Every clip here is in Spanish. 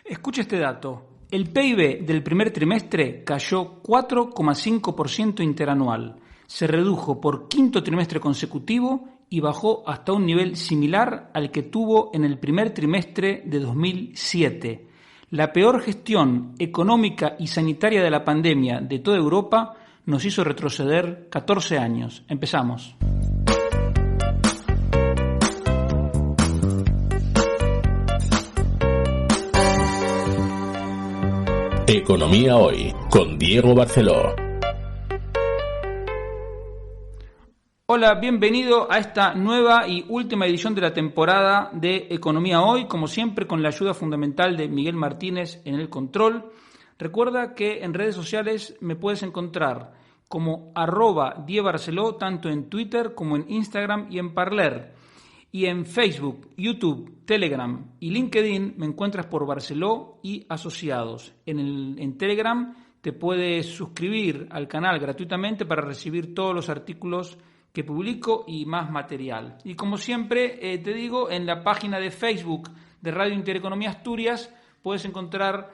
Escucha este dato. El PIB del primer trimestre cayó 4,5% interanual. Se redujo por quinto trimestre consecutivo y bajó hasta un nivel similar al que tuvo en el primer trimestre de 2007. La peor gestión económica y sanitaria de la pandemia de toda Europa nos hizo retroceder 14 años. Empezamos. Economía Hoy, con Diego Barceló. Hola, bienvenido a esta nueva y última edición de la temporada de Economía Hoy, como siempre con la ayuda fundamental de Miguel Martínez en el control. Recuerda que en redes sociales me puedes encontrar como @DieBarceló, tanto en Twitter como en Instagram y en Parler. Y en Facebook, YouTube, Telegram y LinkedIn me encuentras por Barceló y Asociados. En Telegram te puedes suscribir al canal gratuitamente para recibir todos los artículos que publico y más material. Y como siempre te digo, en la página de Facebook de Radio Intereconomía Asturias puedes encontrar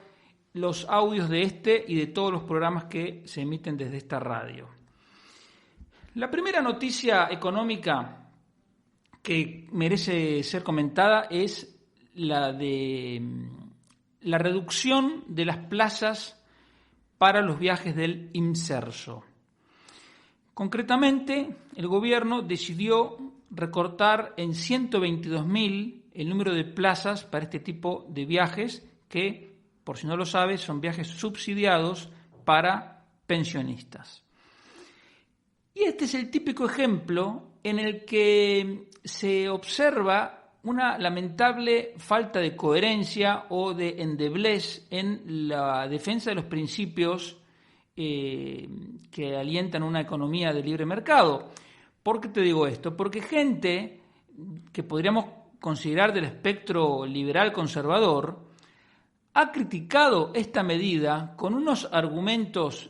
los audios de este y de todos los programas que se emiten desde esta radio. La primera noticia económica que merece ser comentada es la de la reducción de las plazas para los viajes del Imserso. Concretamente, el gobierno decidió recortar en 122.000 el número de plazas para este tipo de viajes que, por si no lo sabes, son viajes subsidiados para pensionistas. Y este es el típico ejemplo en el que se observa una lamentable falta de coherencia o de endeblez en la defensa de los principios que alientan una economía de libre mercado. ¿Por qué te digo esto? Porque gente que podríamos considerar del espectro liberal conservador ha criticado esta medida con unos argumentos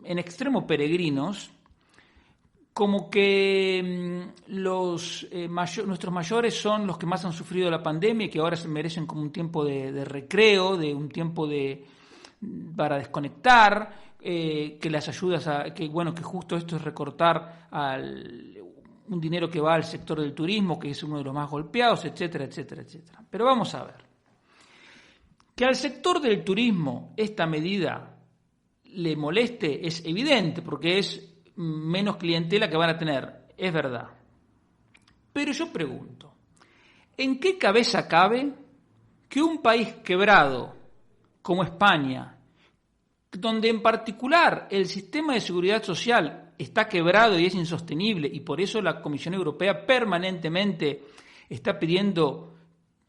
en extremo peregrinos, como que nuestros mayores son los que más han sufrido la pandemia y que ahora se merecen como un tiempo de recreo, de un tiempo para desconectar, que las ayudas que justo esto es recortar un dinero que va al sector del turismo, que es uno de los más golpeados, etcétera, etcétera, etcétera. Pero vamos a ver. Que al sector del turismo esta medida le moleste es evidente, porque es menos clientela que van a tener, es verdad. Pero yo pregunto, ¿en qué cabeza cabe que un país quebrado como España, donde en particular el sistema de seguridad social está quebrado y es insostenible, y por eso la Comisión Europea permanentemente está pidiendo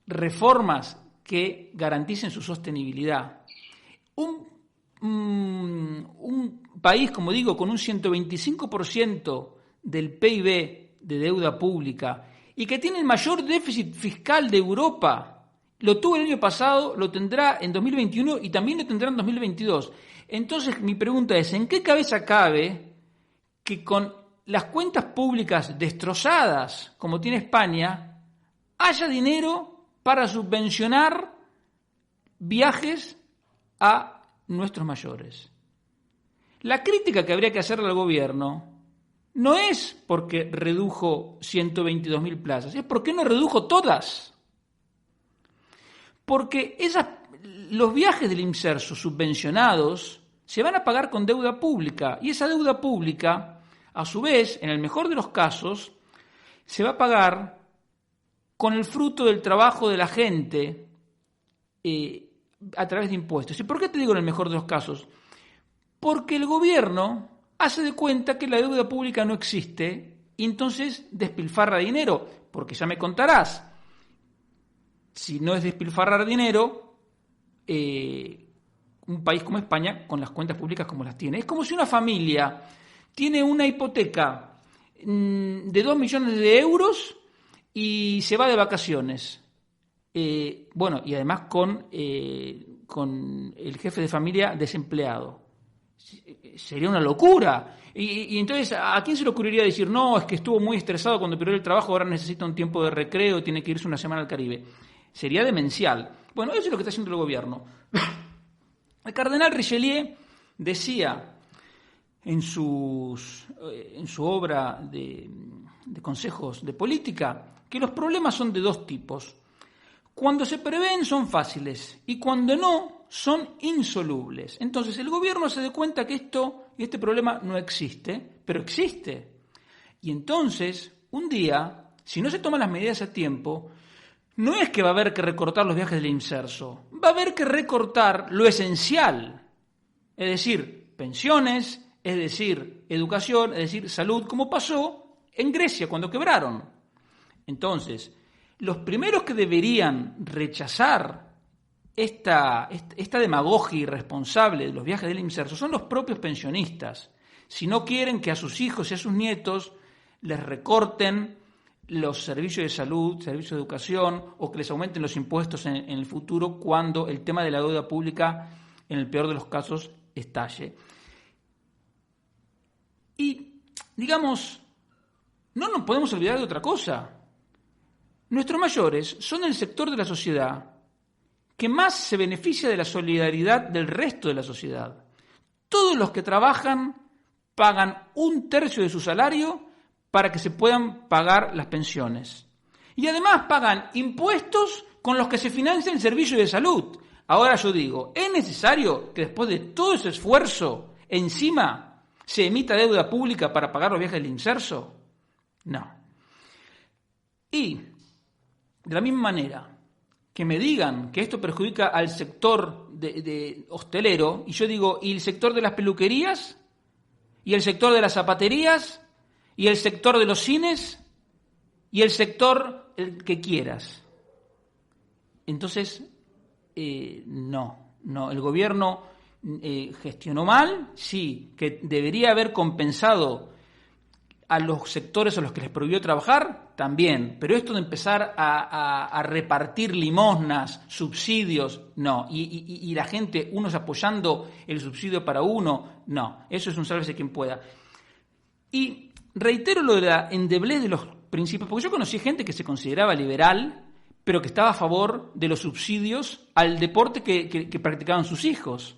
reformas que garanticen su sostenibilidad, un país, como digo, con un 125% del PIB de deuda pública y que tiene el mayor déficit fiscal de Europa, lo tuvo el año pasado, lo tendrá en 2021 y también lo tendrá en 2022. Entonces mi pregunta es, ¿en qué cabeza cabe que con las cuentas públicas destrozadas, como tiene España, haya dinero para subvencionar viajes a nuestros mayores? La crítica que habría que hacerle al gobierno no es porque redujo 122.000 plazas, es porque no redujo todas. Porque los viajes del Imserso subvencionados se van a pagar con deuda pública, y esa deuda pública, a su vez, en el mejor de los casos, se va a pagar con el fruto del trabajo de la gente a través de impuestos. ¿Y por qué te digo en el mejor de los casos? Porque el gobierno hace de cuenta que la deuda pública no existe y entonces despilfarra dinero, porque ya me contarás, si no es despilfarrar dinero, un país como España, con las cuentas públicas como las tiene. Es como si una familia tiene una hipoteca de 2 millones de euros y se va de vacaciones. Y además con el jefe de familia desempleado. Sería una locura. Y entonces, ¿a quién se le ocurriría decir, no, es que estuvo muy estresado cuando perdió el trabajo, ahora necesita un tiempo de recreo, tiene que irse una semana al Caribe? Sería demencial. Bueno, eso es lo que está haciendo el gobierno. El cardenal Richelieu decía en su obra de consejos de política que los problemas son de dos tipos. Cuando se prevén son fáciles y cuando no son insolubles. Entonces el gobierno se da cuenta que este problema no existe, pero existe. Y entonces, un día, si no se toman las medidas a tiempo, no es que va a haber que recortar los viajes del inserso, va a haber que recortar lo esencial, es decir, pensiones, es decir, educación, es decir, salud, como pasó en Grecia cuando quebraron. Entonces, los primeros que deberían rechazar esta demagogia irresponsable de los viajes del inserso son los propios pensionistas. Si no quieren que a sus hijos y a sus nietos les recorten los servicios de salud, servicios de educación, o que les aumenten los impuestos en el futuro cuando el tema de la deuda pública, en el peor de los casos, estalle. Y, digamos, no nos podemos olvidar de otra cosa. Nuestros mayores son el sector de la sociedad que más se beneficia de la solidaridad del resto de la sociedad. Todos los que trabajan pagan 1/3 de su salario para que se puedan pagar las pensiones. Y además pagan impuestos con los que se financia el servicio de salud. Ahora yo digo, ¿es necesario que después de todo ese esfuerzo, encima se emita deuda pública para pagar los viajes del inserso? No. Y, de la misma manera que me digan que esto perjudica al sector de hostelero, y yo digo, ¿y el sector de las peluquerías? ¿Y el sector de las zapaterías? ¿Y el sector de los cines? ¿Y el sector el que quieras? Entonces, no, el gobierno gestionó mal, sí, que debería haber compensado a los sectores a los que les prohibió trabajar, también, pero esto de empezar a repartir limosnas, subsidios, no, y la gente, unos apoyando el subsidio para uno, no, eso es un sálvese quien pueda. Y reitero lo de la endeblez de los principios, porque yo conocí gente que se consideraba liberal, pero que estaba a favor de los subsidios al deporte que practicaban sus hijos.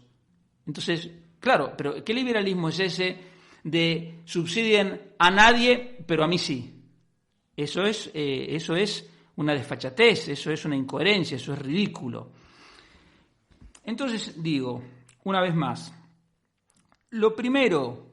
Entonces, claro, pero ¿qué liberalismo es ese de subsidien a nadie, pero a mí sí? Eso es una desfachatez, eso es una incoherencia, eso es ridículo. Entonces digo, una vez más, lo primero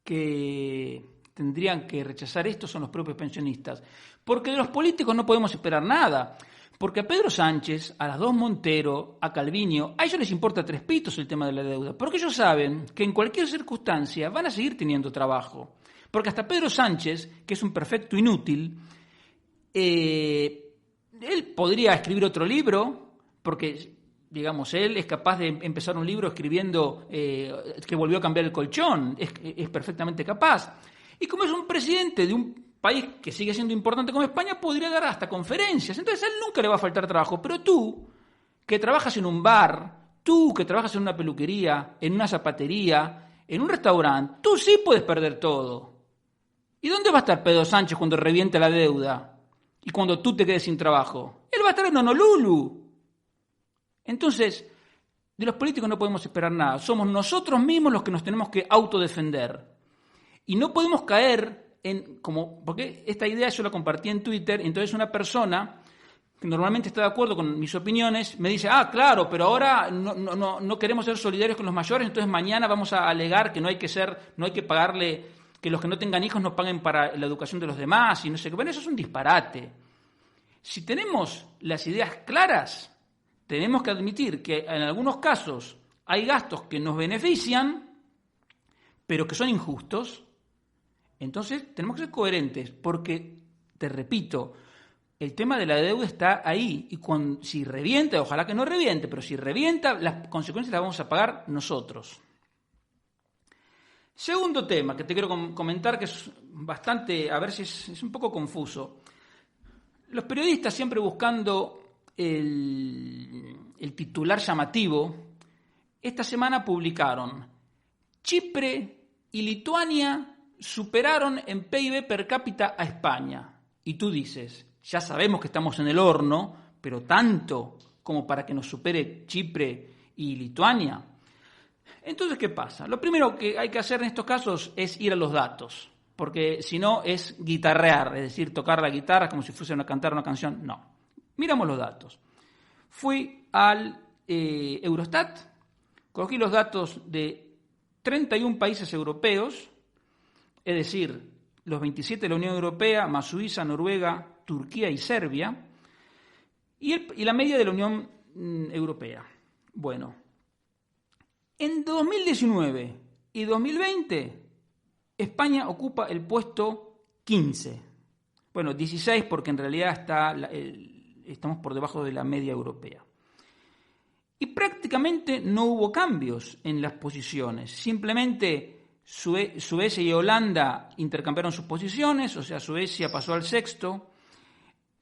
que tendrían que rechazar esto son los propios pensionistas, porque de los políticos no podemos esperar nada, porque a Pedro Sánchez, a las dos Montero, a Calviño, a ellos les importa 3 pitos el tema de la deuda, porque ellos saben que en cualquier circunstancia van a seguir teniendo trabajo, porque hasta Pedro Sánchez, que es un perfecto inútil, él podría escribir otro libro, porque, digamos, él es capaz de empezar un libro escribiendo que volvió a cambiar el colchón, es perfectamente capaz. Y como es un presidente de un país que sigue siendo importante como España, podría dar hasta conferencias. Entonces a él nunca le va a faltar trabajo. Pero tú, que trabajas en un bar, tú que trabajas en una peluquería, en una zapatería, en un restaurante, tú sí puedes perder todo. ¿Y dónde va a estar Pedro Sánchez cuando reviente la deuda? Y cuando tú te quedes sin trabajo. Él va a estar en Honolulu. Entonces, de los políticos no podemos esperar nada. Somos nosotros mismos los que nos tenemos que autodefender. Y no podemos caer porque esta idea yo la compartí en Twitter, entonces una persona que normalmente está de acuerdo con mis opiniones me dice, claro, pero ahora no queremos ser solidarios con los mayores, entonces mañana vamos a alegar que no hay que pagarle, que los que no tengan hijos no paguen para la educación de los demás, y no sé qué. Bueno, eso es un disparate. Si tenemos las ideas claras, tenemos que admitir que en algunos casos hay gastos que nos benefician, pero que son injustos. Entonces tenemos que ser coherentes, porque, te repito, el tema de la deuda está ahí, y si revienta, ojalá que no reviente, pero si revienta, las consecuencias las vamos a pagar nosotros. Segundo tema que te quiero comentar, que es bastante, a ver si es un poco confuso. Los periodistas, siempre buscando el titular llamativo, esta semana publicaron: Chipre y Lituania superaron en PIB per cápita a España. Y tú dices, ya sabemos que estamos en el horno, pero tanto, como para que nos supere Chipre y Lituania? Entonces, ¿qué pasa? Lo primero que hay que hacer en estos casos es ir a los datos, porque si no es guitarrear, es decir, tocar la guitarra como si fuese a cantar una canción. No. Miramos los datos. Fui al Eurostat, cogí los datos de 31 países europeos, es decir, los 27 de la Unión Europea, más Suiza, Noruega, Turquía y Serbia, y la media de la Unión Europea. Bueno, en 2019 y 2020, España ocupa el puesto 15. Bueno, 16 porque en realidad estamos por debajo de la media europea. Y prácticamente no hubo cambios en las posiciones. Simplemente Suecia y Holanda intercambiaron sus posiciones, o sea, Suecia pasó al sexto.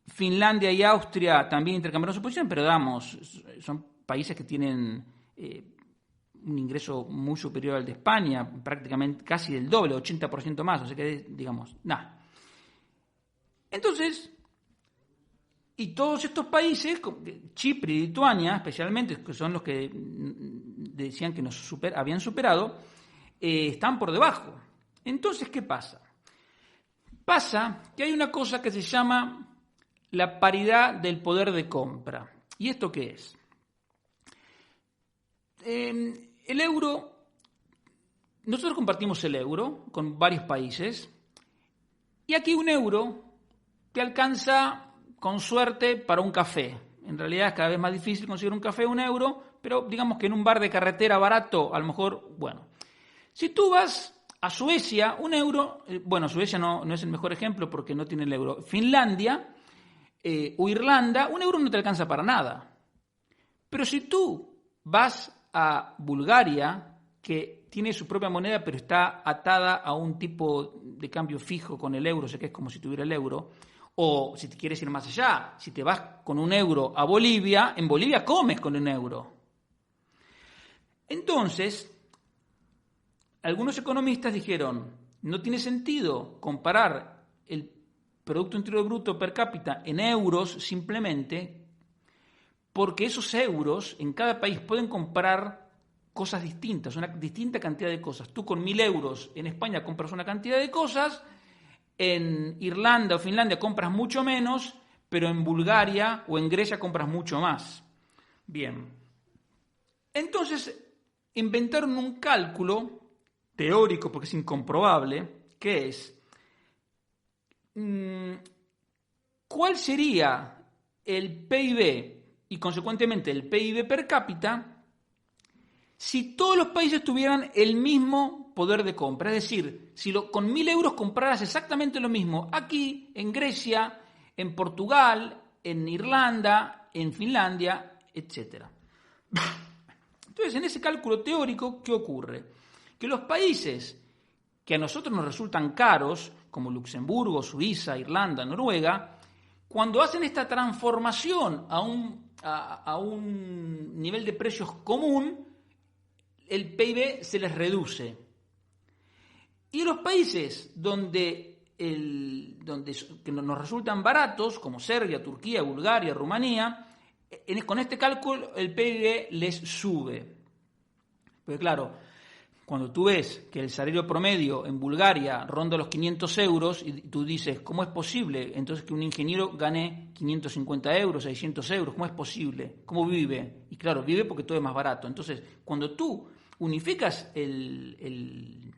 Finlandia y Austria también intercambiaron sus posiciones, pero son países que tienen un ingreso muy superior al de España, prácticamente casi del doble, 80% más, o sea que, digamos, nada. Entonces, y todos estos países, Chipre y Lituania especialmente, que son los que decían que habían superado, están por debajo. Entonces, ¿qué pasa? Pasa que hay una cosa que se llama la paridad del poder de compra. ¿Y esto qué es? El euro, nosotros compartimos el euro con varios países y aquí un euro te alcanza con suerte para un café. En realidad es cada vez más difícil conseguir un café a un euro, pero digamos que en un bar de carretera barato, a lo mejor, bueno. Si tú vas a Suecia, un euro, Suecia no es el mejor ejemplo porque no tiene el euro. Finlandia o Irlanda, un euro no te alcanza para nada. Pero si tú vas a Bulgaria, que tiene su propia moneda pero está atada a un tipo de cambio fijo con el euro, o sea que es como si tuviera el euro, o si te quieres ir más allá, si te vas con un euro a Bolivia, en Bolivia comes con un euro. Entonces, algunos economistas dijeron, no tiene sentido comparar el Producto Interior Bruto per cápita en euros simplemente, porque esos euros en cada país pueden comprar cosas distintas, una distinta cantidad de cosas. Tú con 1.000 euros en España compras una cantidad de cosas, en Irlanda o Finlandia compras mucho menos, pero en Bulgaria o en Grecia compras mucho más. Bien. Entonces, inventaron un cálculo teórico, porque es incomprobable, que es ¿cuál sería el PIB y consecuentemente el PIB per cápita si todos los países tuvieran el mismo poder de compra? Es decir, si con 1.000 euros compraras exactamente lo mismo aquí, en Grecia, en Portugal, en Irlanda, en Finlandia, etc. Entonces, en ese cálculo teórico, ¿qué ocurre? Que los países que a nosotros nos resultan caros, como Luxemburgo, Suiza, Irlanda, Noruega, cuando hacen esta transformación a un nivel de precios común, el PIB se les reduce. Y los países que nos resultan baratos, como Serbia, Turquía, Bulgaria, Rumanía, con este cálculo el PIB les sube. Porque claro, cuando tú ves que el salario promedio en Bulgaria ronda los 500 euros y tú dices, ¿cómo es posible entonces que un ingeniero gane 550 euros, 600 euros? ¿Cómo es posible? ¿Cómo vive? Y claro, vive porque todo es más barato. Entonces, cuando tú unificas el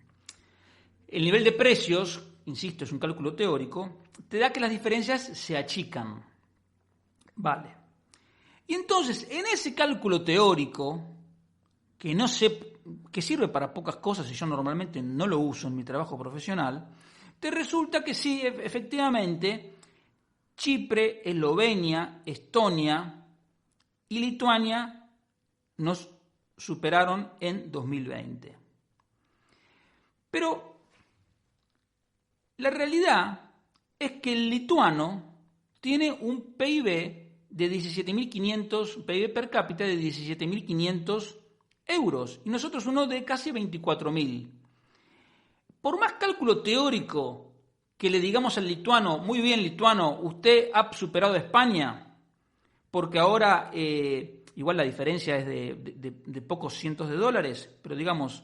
nivel de precios, insisto, es un cálculo teórico, te da que las diferencias se achican. Vale. Y entonces, en ese cálculo teórico, que sirve para pocas cosas y yo normalmente no lo uso en mi trabajo profesional, te resulta que sí, efectivamente, Chipre, Eslovenia, Estonia y Lituania nos superaron en 2020. Pero la realidad es que el lituano tiene un PIB de 17.500, PIB per cápita de 17.500 euros y nosotros uno de casi 24.000. Por más cálculo teórico que le digamos al lituano, muy bien lituano, usted ha superado a España, porque ahora igual la diferencia es de pocos cientos de dólares, pero digamos,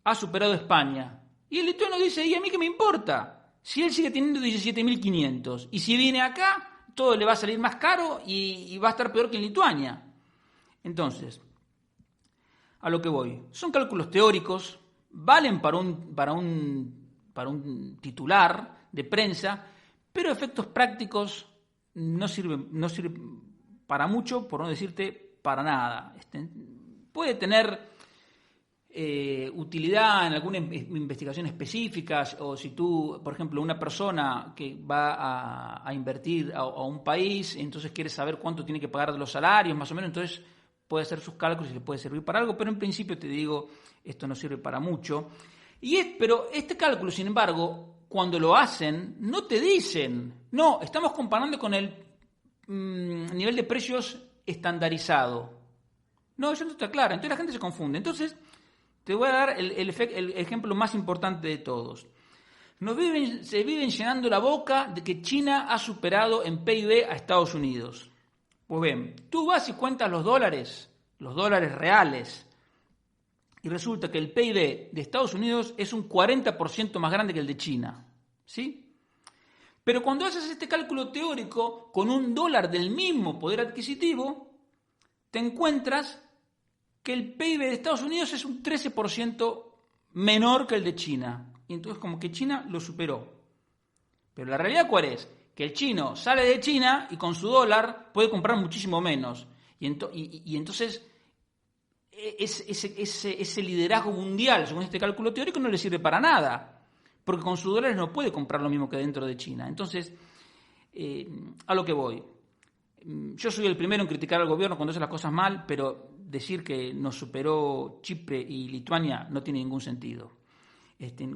ha superado España. Y el lituano dice, ¿y a mí qué me importa? Si él sigue teniendo 17.500 y si viene acá, todo le va a salir más caro y va a estar peor que en Lituania. Entonces, a lo que voy, son cálculos teóricos, valen para un titular de prensa, pero efectos prácticos no sirven para mucho, por no decirte para nada. Puede tener utilidad en alguna investigación específica, o si tú, por ejemplo, una persona que va a invertir a un país, entonces quiere saber cuánto tiene que pagar de los salarios, más o menos, entonces puede hacer sus cálculos y le puede servir para algo, pero en principio te digo, esto no sirve para mucho. Pero este cálculo, sin embargo, cuando lo hacen, no te dicen, no, estamos comparando con el nivel de precios estandarizado. No, eso no está claro, entonces la gente se confunde. Entonces, te voy a dar el ejemplo más importante de todos. Se viven llenando la boca de que China ha superado en PIB a Estados Unidos. Pues bien, tú vas y cuentas los dólares reales, y resulta que el PIB de Estados Unidos es un 40% más grande que el de China, ¿sí? Pero cuando haces este cálculo teórico con un dólar del mismo poder adquisitivo, te encuentras que el PIB de Estados Unidos es un 13% menor que el de China. Y entonces como que China lo superó. Pero la realidad, ¿cuál es? Que el chino sale de China y con su dólar puede comprar muchísimo menos. Y entonces ese liderazgo mundial, según este cálculo teórico, no le sirve para nada. Porque con sus dólares no puede comprar lo mismo que dentro de China. Entonces, a lo que voy. Yo soy el primero en criticar al gobierno cuando hace las cosas mal, pero decir que nos superó Chipre y Lituania no tiene ningún sentido.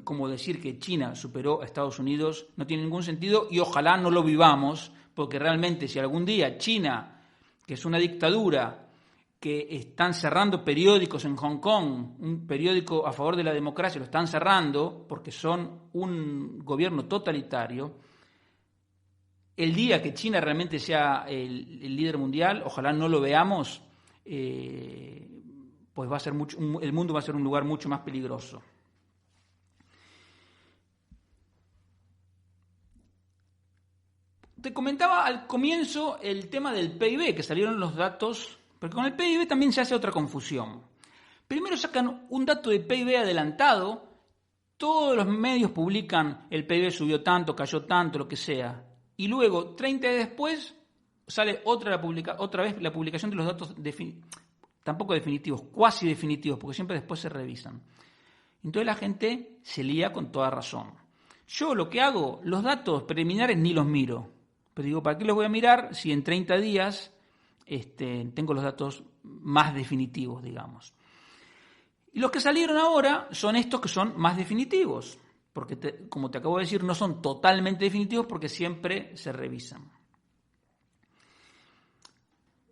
Como decir que China superó a Estados Unidos no tiene ningún sentido, y ojalá no lo vivamos, porque realmente si algún día China, que es una dictadura, que están cerrando periódicos en Hong Kong, un periódico a favor de la democracia, lo están cerrando porque son un gobierno totalitario, el día que China realmente sea el líder mundial, ojalá no lo veamos, pues va a ser el mundo va a ser un lugar mucho más peligroso. Te comentaba al comienzo el tema del PIB, que salieron los datos, porque con el PIB también se hace otra confusión. Primero sacan un dato de PIB adelantado, todos los medios publican el PIB subió tanto, cayó tanto, lo que sea, y luego, 30 días después, sale otra vez la publicación de los datos tampoco definitivos, cuasi definitivos, porque siempre después se revisan. Entonces la gente se lía con toda razón. Yo lo que hago, los datos preliminares ni los miro. Pero digo, ¿para qué los voy a mirar si en 30 días tengo los datos más definitivos, digamos? Y los que salieron ahora son estos que son más definitivos, porque como te acabo de decir, no son totalmente definitivos porque siempre se revisan.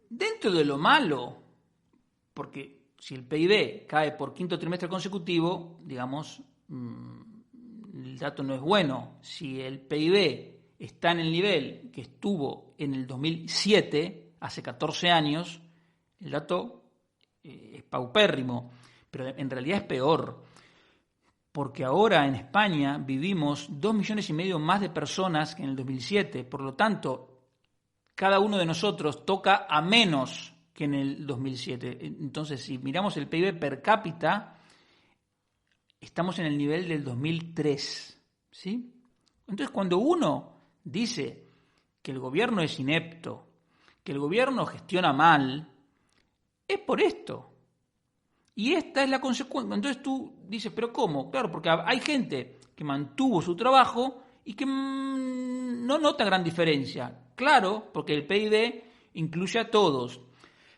Dentro de lo malo, porque si el PIB cae por quinto trimestre consecutivo, digamos, el dato no es bueno. Si el PIB está en el nivel que estuvo en el 2007, hace 14 años, el dato es paupérrimo, pero en realidad es peor, porque ahora en España vivimos 2,5 millones más de personas que en el 2007, por lo tanto, cada uno de nosotros toca a menos que en el 2007. Entonces, si miramos el PIB per cápita, estamos en el nivel del 2003, ¿sí? Entonces, cuando uno dice que el gobierno es inepto, que el gobierno gestiona mal, es por esto. Y esta es la consecuencia. Entonces tú dices, ¿pero cómo? Claro, porque hay gente que mantuvo su trabajo y que no nota gran diferencia. Claro, porque el PIB incluye a todos.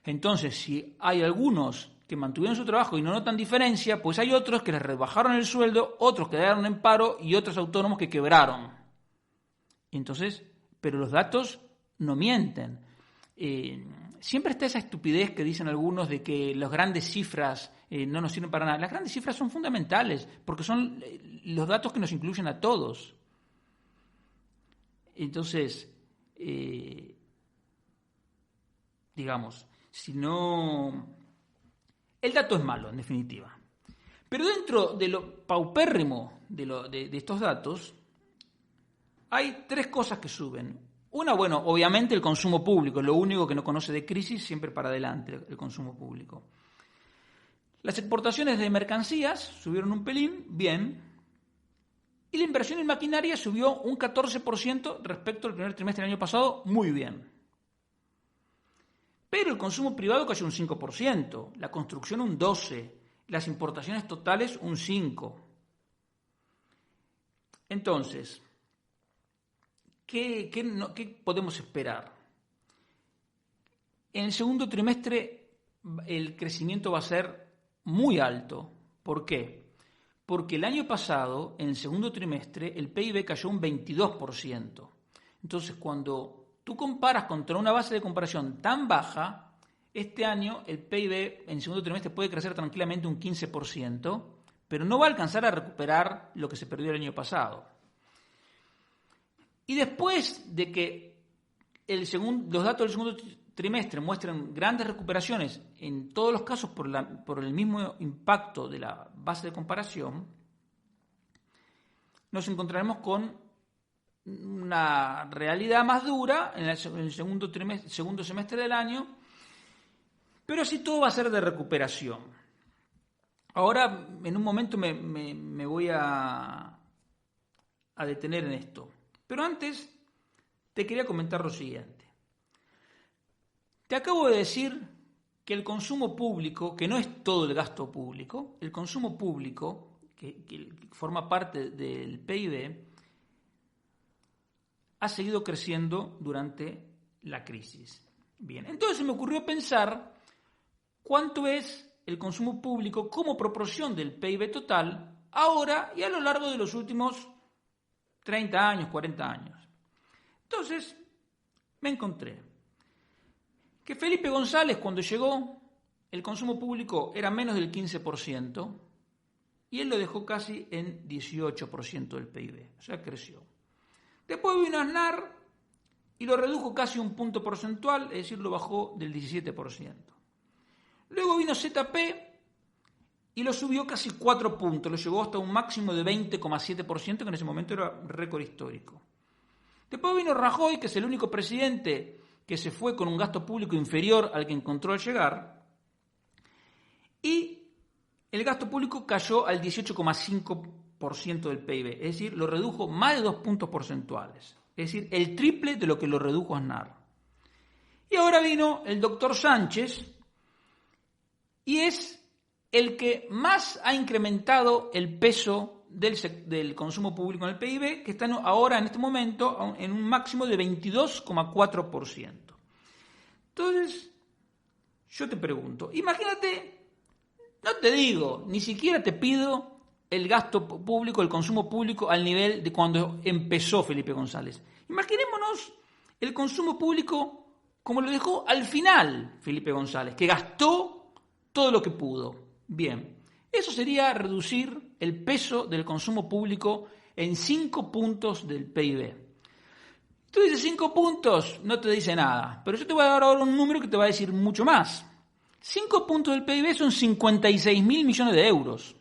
Entonces, si hay algunos que mantuvieron su trabajo y no notan diferencia, pues hay otros que les rebajaron el sueldo, otros quedaron en paro y otros autónomos que quebraron. Entonces, pero los datos no mienten. Siempre está esa estupidez que dicen algunos de que las grandes cifras no nos sirven para nada. Las grandes cifras son fundamentales porque son los datos que nos incluyen a todos. Entonces, digamos. Si no... El dato es malo, en definitiva. Pero dentro de lo paupérrimo de estos datos, hay tres cosas que suben. Una, bueno, obviamente el consumo público, lo único que no conoce de crisis, siempre para adelante el consumo público. Las exportaciones de mercancías subieron un pelín, bien. Y la inversión en maquinaria subió un 14% respecto al primer trimestre del año pasado, muy bien. Pero el consumo privado cayó un 5%, la construcción un 12%, las importaciones totales un 5%. Entonces, ¿qué podemos esperar? En el segundo trimestre el crecimiento va a ser muy alto. ¿Por qué? Porque el año pasado, en el segundo trimestre, el PIB cayó un 22%. Entonces, cuando tú comparas contra una base de comparación tan baja, este año el PIB en el segundo trimestre puede crecer tranquilamente un 15%, pero no va a alcanzar a recuperar lo que se perdió el año pasado. Y después de que los datos del segundo trimestre muestran grandes recuperaciones, en todos los casos por el mismo impacto de la base de comparación, nos encontraremos con una realidad más dura en el segundo semestre del año, pero así todo va a ser de recuperación. Ahora, en un momento me voy a detener en esto. Pero antes, te quería comentar lo siguiente. Te acabo de decir que el consumo público, que no es todo el gasto público, el consumo público, que forma parte del PIB, ha seguido creciendo durante la crisis. Bien, entonces se me ocurrió pensar cuánto es el consumo público como proporción del PIB total ahora y a lo largo de los últimos 30 años, 40 años. Entonces, me encontré que Felipe González, cuando llegó, el consumo público era menos del 15% y él lo dejó casi en 18% del PIB, o sea, creció. Después vino Aznar y lo redujo casi un punto porcentual, es decir, lo bajó del 17%. Luego vino ZP y lo subió casi 4 puntos, lo llevó hasta un máximo de 20,7%, que en ese momento era récord histórico. Después vino Rajoy, que es el único presidente que se fue con un gasto público inferior al que encontró al llegar, y el gasto público cayó al 18,5% del PIB, es decir, lo redujo más de 2 puntos porcentuales, es decir, el triple de lo que lo redujo Aznar. Y ahora vino el doctor Sánchez, y es el que más ha incrementado el peso del consumo público en el PIB, que está ahora en este momento en un máximo de 22,4%. Entonces, yo te pregunto, imagínate, no te digo, ni siquiera te pido el gasto público, el consumo público al nivel de cuando empezó Felipe González. Imaginémonos el consumo público como lo dejó al final Felipe González, que gastó todo lo que pudo. Bien, eso sería reducir el peso del consumo público en 5 puntos del PIB. Tú dices 5 puntos, no te dice nada, pero yo te voy a dar ahora un número que te va a decir mucho más. 5 puntos del PIB son 56.000 millones de euros,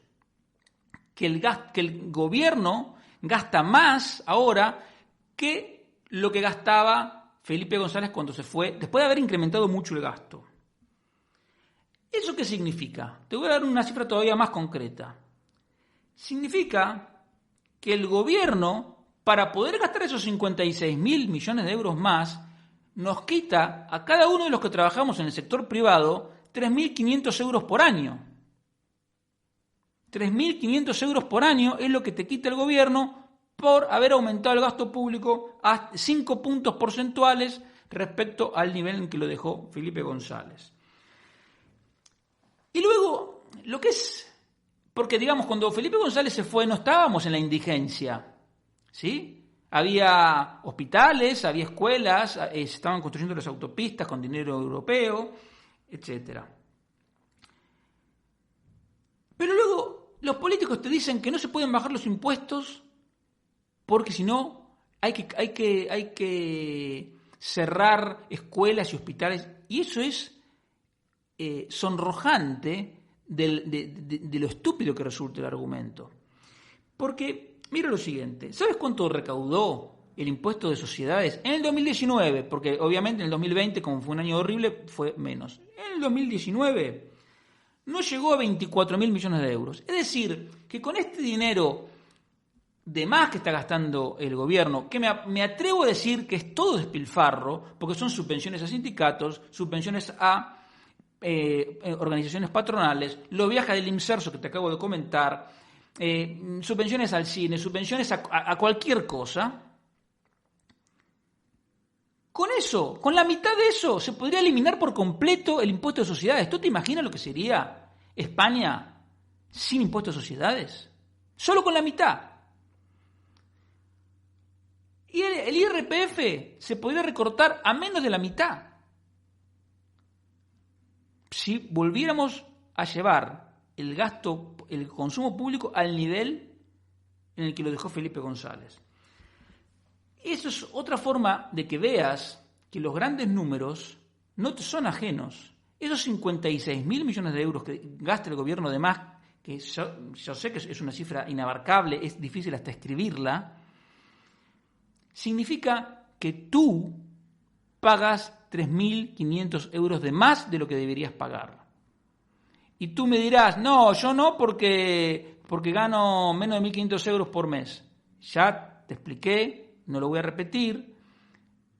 que el gobierno gasta más ahora que lo que gastaba Felipe González cuando se fue, después de haber incrementado mucho el gasto. ¿Eso qué significa? Te voy a dar una cifra todavía más concreta. Significa que el gobierno, para poder gastar esos 56.000 millones de euros más, nos quita a cada uno de los que trabajamos en el sector privado 3.500 euros por año. 3.500 euros por año es lo que te quita el gobierno por haber aumentado el gasto público a 5 puntos porcentuales respecto al nivel en que lo dejó Felipe González. Y luego, lo que es, porque digamos, cuando Felipe González se fue no estábamos en la indigencia, ¿sí? Había hospitales, había escuelas, se estaban construyendo las autopistas con dinero europeo, etc. Pero luego los políticos te dicen que no se pueden bajar los impuestos porque si no hay que cerrar escuelas y hospitales. Y eso es sonrojante de lo estúpido que resulta el argumento. Porque, mira lo siguiente, ¿sabes cuánto recaudó el impuesto de sociedades en el 2019? Porque obviamente en el 2020, como fue un año horrible, fue menos. En el 2019 no llegó a 24.000 millones de euros. Es decir, que con este dinero de más que está gastando el gobierno, que me atrevo a decir que es todo despilfarro, porque son subvenciones a sindicatos, subvenciones a organizaciones patronales, los viajes del IMSERSO que te acabo de comentar, subvenciones al cine, subvenciones a cualquier cosa. Con eso, con la mitad de eso, se podría eliminar por completo el impuesto de sociedades. ¿Tú te imaginas lo que sería España sin impuesto de sociedades? Solo con la mitad. Y el IRPF se podría recortar a menos de la mitad. Si volviéramos a llevar el gasto, el consumo público al nivel en el que lo dejó Felipe González. Eso es otra forma de que veas que los grandes números no te son ajenos. Esos 56.000 millones de euros que gasta el gobierno de más, que yo sé que es una cifra inabarcable, es difícil hasta escribirla, significa que tú pagas 3.500 euros de más de lo que deberías pagar. Y tú me dirás, no, yo no porque gano menos de 1.500 euros por mes. Ya te expliqué, no lo voy a repetir,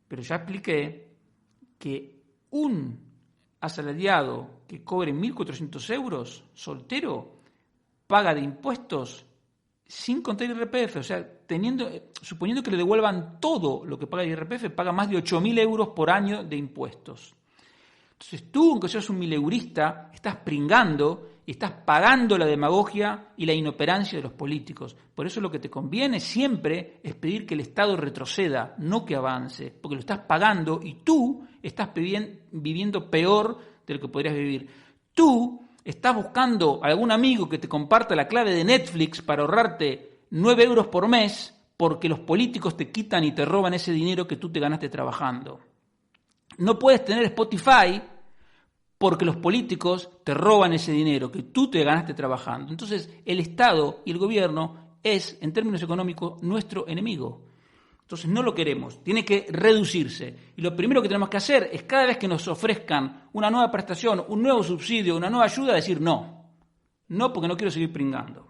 pero ya expliqué que un asalariado que cobre 1.400 euros, soltero, paga de impuestos sin contar IRPF, o sea, suponiendo que le devuelvan todo lo que paga IRPF, paga más de 8.000 euros por año de impuestos. Entonces tú, aunque seas un mileurista, estás pringando y estás pagando la demagogia y la inoperancia de los políticos. Por eso lo que te conviene siempre es pedir que el Estado retroceda, no que avance, porque lo estás pagando y tú estás viviendo peor de lo que podrías vivir. Tú estás buscando a algún amigo que te comparta la clave de Netflix para ahorrarte 9 euros por mes porque los políticos te quitan y te roban ese dinero que tú te ganaste trabajando. No puedes tener Spotify porque los políticos te roban ese dinero que tú te ganaste trabajando. Entonces, el Estado y el gobierno es, en términos económicos, nuestro enemigo. Entonces, no lo queremos, tiene que reducirse. Y lo primero que tenemos que hacer es, cada vez que nos ofrezcan una nueva prestación, un nuevo subsidio, una nueva ayuda, decir no. No, porque no quiero seguir pringando.